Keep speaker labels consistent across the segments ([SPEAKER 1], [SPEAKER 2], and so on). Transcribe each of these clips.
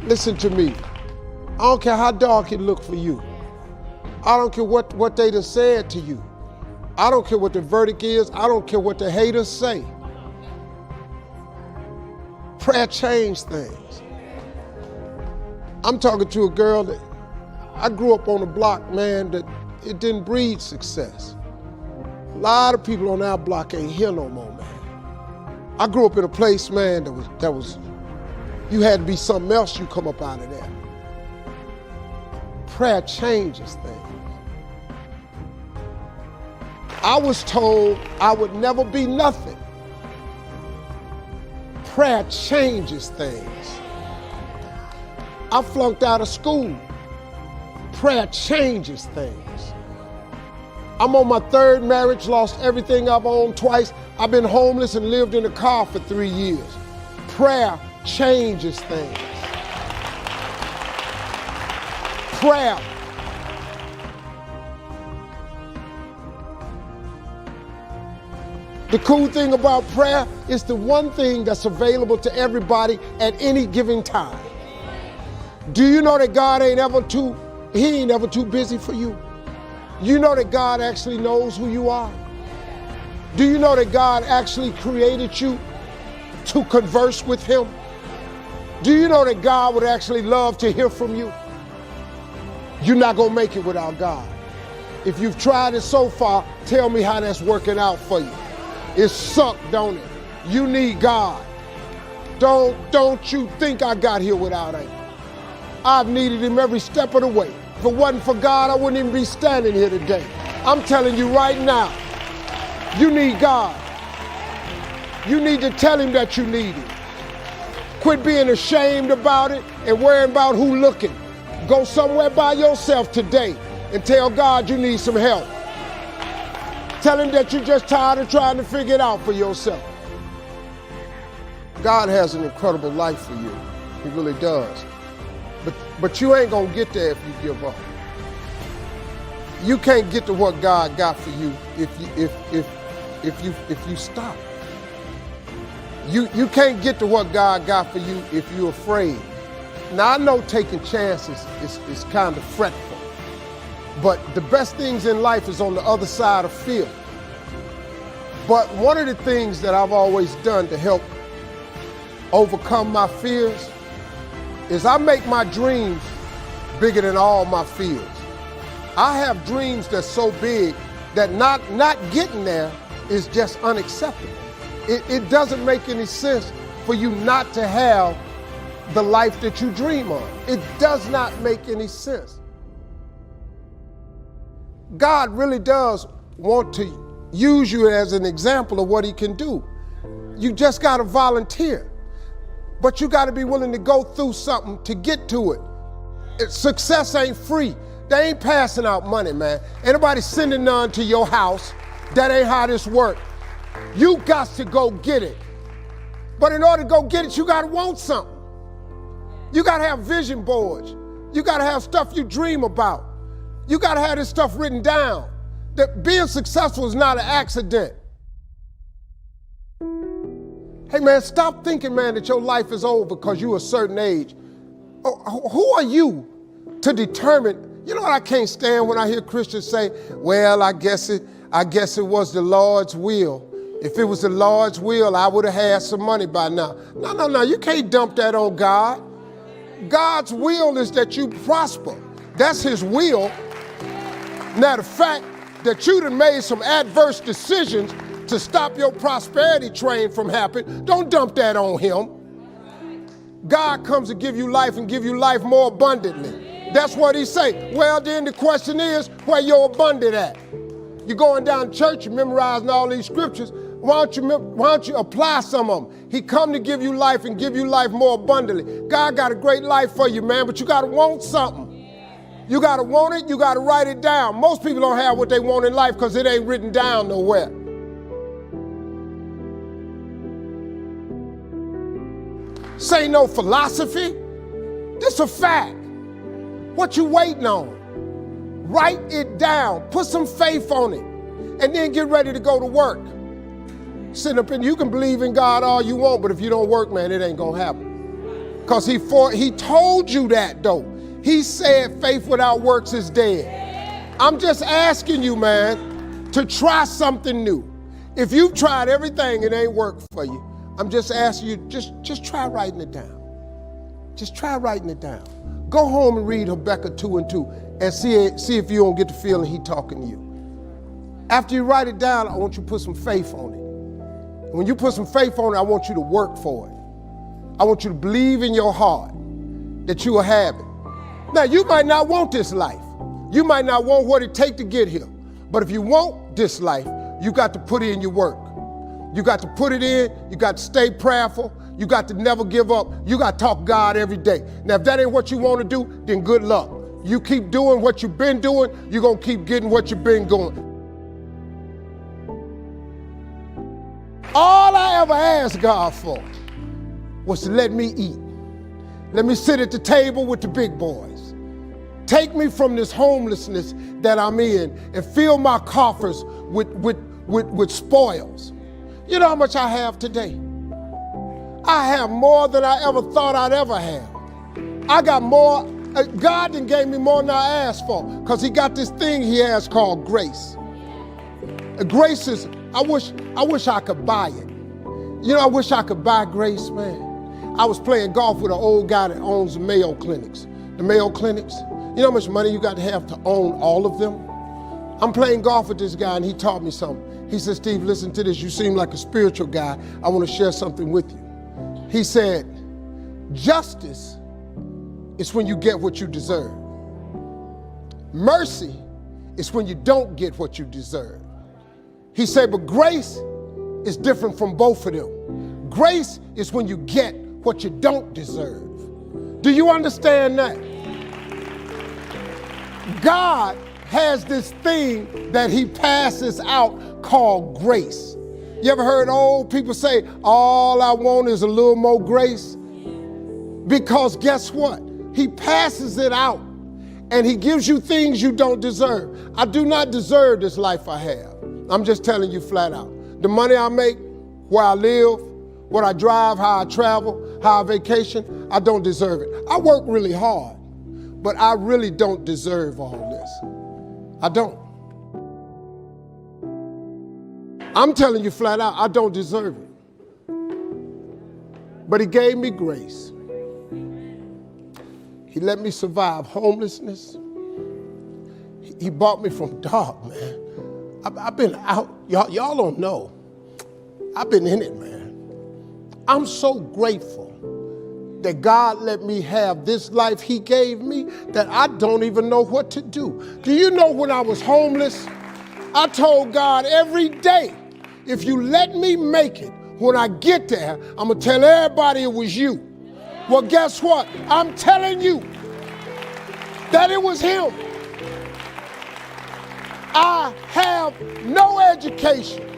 [SPEAKER 1] Listen to me. I don't care how dark it look for you. I don't care what they done said to you. I don't care what the verdict is. I don't care what the haters say. Prayer changed things. I'm talking to a girl that I grew up on a block, man, that it didn't breed success. A lot of people on our block ain't here no more, man. I grew up in a place, man, that was you had to be something else you come up out of there. Prayer changes things. I was told I would never be nothing. Prayer changes things. I flunked out of school. Prayer changes things. I'm on my third marriage, lost everything I've owned twice. I've been homeless and lived in a car for 3 years. Prayer changes things. Prayer. The cool thing about prayer is the one thing that's available to everybody at any given time. Do you know that God ain't ever too busy for you? You know that God actually knows who you are? Do you know that God actually created you to converse with him? Do you know that God would actually love to hear from you? You're not gonna make it without God. If you've tried it so far, tell me how that's working out for you. It sucked, don't it? You need God. Don't you think I got here without him. I've needed him every step of the way. If it wasn't for God, I wouldn't even be standing here today. I'm telling you right now, you need God. You need to tell him that you need him. Quit being ashamed about it and worrying about who looking. Go somewhere by yourself today and tell God you need some help. Tell him that you're just tired of trying to figure it out for yourself. God has an incredible life for you. He really does. But you ain't gonna get there if you give up. You can't get to what God got for you if you stop. You can't get to what God got for you if you're afraid. Now I know taking chances is kind of fretful, but the best things in life is on the other side of fear. But one of the things that I've always done to help overcome my fears is I make my dreams bigger than all my fears. I have dreams that's so big that not getting there is just unacceptable. It doesn't make any sense for you not to have the life that you dream of. It does not make any sense. God really does want to use you as an example of what he can do. You just got to volunteer. But you got to be willing to go through something to get to it. Success ain't free. They ain't passing out money, man. Ain't nobody sending none to your house. That ain't how this works. You got to go get it. But in order to go get it, you got to want something. You got to have vision boards. You got to have stuff you dream about. You got to have this stuff written down. That being successful is not an accident. Hey man, stop thinking, man, that your life is over because you're a certain age. Who are you to determine? You know what I can't stand when I hear Christians say, well, I guess it was the Lord's will. If it was the Lord's will, I would have had some money by now. No, you can't dump that on God. God's will is that you prosper. That's his will. Now the fact that you done made some adverse decisions to stop your prosperity train from happening, don't dump that on him. God comes to give you life and give you life more abundantly. That's what he say. Well, then the question is, where your abundant at? You're going down to church, you're memorizing all these scriptures. Why don't you apply some of them? He come to give you life and give you life more abundantly. God got a great life for you, man, but you got to want something. You got to want it, you got to write it down. Most people don't have what they want in life because it ain't written down nowhere. This ain't no philosophy. This a fact. What you waiting on? Write it down. Put some faith on it. And then get ready to go to work. Sitting up and you can believe in God all you want, but if you don't work, man, it ain't gonna happen. Because he told you that though. He said faith without works is dead. I'm just asking you, man, to try something new. If you've tried everything, it ain't worked for you. I'm just asking you, just try writing it down. Just try writing it down. Go home and read Habakkuk 2:2 and see if you don't get the feeling he talking to you. After you write it down, I want you to put some faith on it. When you put some faith on it, I want you to work for it. I want you to believe in your heart that you will have it. Now, you might not want this life. You might not want what it takes to get here. But if you want this life, you got to put in your work. You got to put it in. You got to stay prayerful. You got to never give up. You got to talk to God every day. Now, if that ain't what you want to do, then good luck. You keep doing what you've been doing, you're going to keep getting what you've been doing. All I ever asked God for was to let me eat. Let me sit at the table with the big boys. Take me from this homelessness that I'm in and fill my coffers with spoils. You know how much I have today? I have more than I ever thought I'd ever have. I got more. God done gave me more than I asked for, because he got this thing he has called grace. Grace is, I wish I could buy it. You know, I wish I could buy grace, man. I was playing golf with an old guy that owns the Mayo Clinics. The Mayo Clinics, you know how much money you got to have to own all of them? I'm playing golf with this guy and he taught me something. He said, Steve, listen to this. You seem like a spiritual guy. I want to share something with you. He said, justice is when you get what you deserve. Mercy is when you don't get what you deserve. He said, but grace is different from both of them. Grace is when you get what you don't deserve. Do you understand that? God has this thing that he passes out called grace. You ever heard old people say, all I want is a little more grace? Because guess what? He passes it out and he gives you things you don't deserve. I do not deserve this life I have. I'm just telling you flat out. The money I make, where I live, what I drive, how I travel, how I vacation, I don't deserve it. I work really hard, but I really don't deserve all this. I don't. I'm telling you flat out, I don't deserve it. But he gave me grace. He let me survive homelessness. He brought me from dark, man. I've been out, y'all don't know. I've been in it, man. I'm so grateful that God let me have this life he gave me that I don't even know what to do. Do you know when I was homeless, I told God every day, if you let me make it, when I get there, I'm gonna tell everybody it was you. Well, guess what? I'm telling you that it was him. I have no education.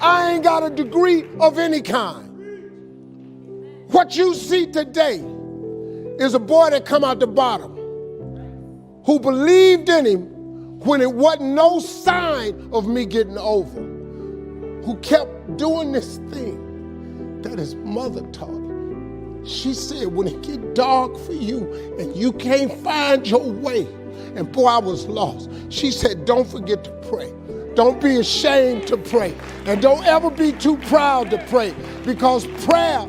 [SPEAKER 1] I ain't got a degree of any kind. What you see today is a boy that come out the bottom who believed in him when it wasn't no sign of me getting over, who kept doing this thing that his mother taught him. She said, when it get dark for you and you can't find your way, and boy, I was lost. She said, don't forget to pray. Don't be ashamed to pray. And don't ever be too proud to pray, because prayer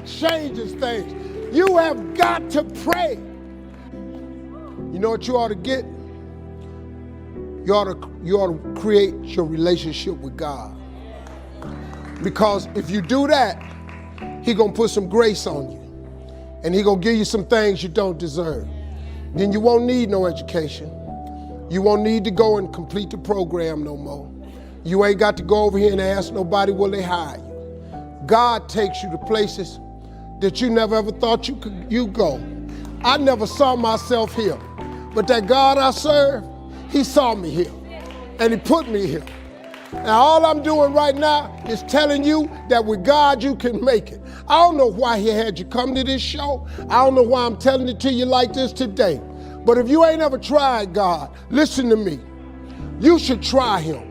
[SPEAKER 1] changes things. You have got to pray. You know what you ought to get? You ought to create your relationship with God. Because if you do that, he gonna put some grace on you. And he gonna give you some things you don't deserve. Then you won't need no education. You won't need to go and complete the program no more. You ain't got to go over here and ask nobody will they hire you. God takes you to places that you never ever thought you go. I never saw myself here, but that God I serve, he saw me here and he put me here. Now all I'm doing right now is telling you that with God you can make it. I don't know why he had you come to this show. I don't know why I'm telling it to you like this today. But if you ain't ever tried God, listen to me. You should try him,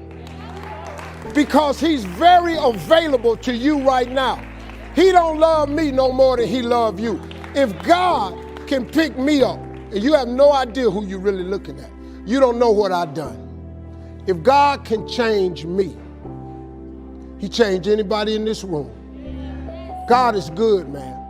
[SPEAKER 1] because he's very available to you right now. He don't love me no more than he love you. If God can pick me up, and you have no idea who you're really looking at. You don't know what I've done. If God can change me, he changed anybody in this room. God is good, man.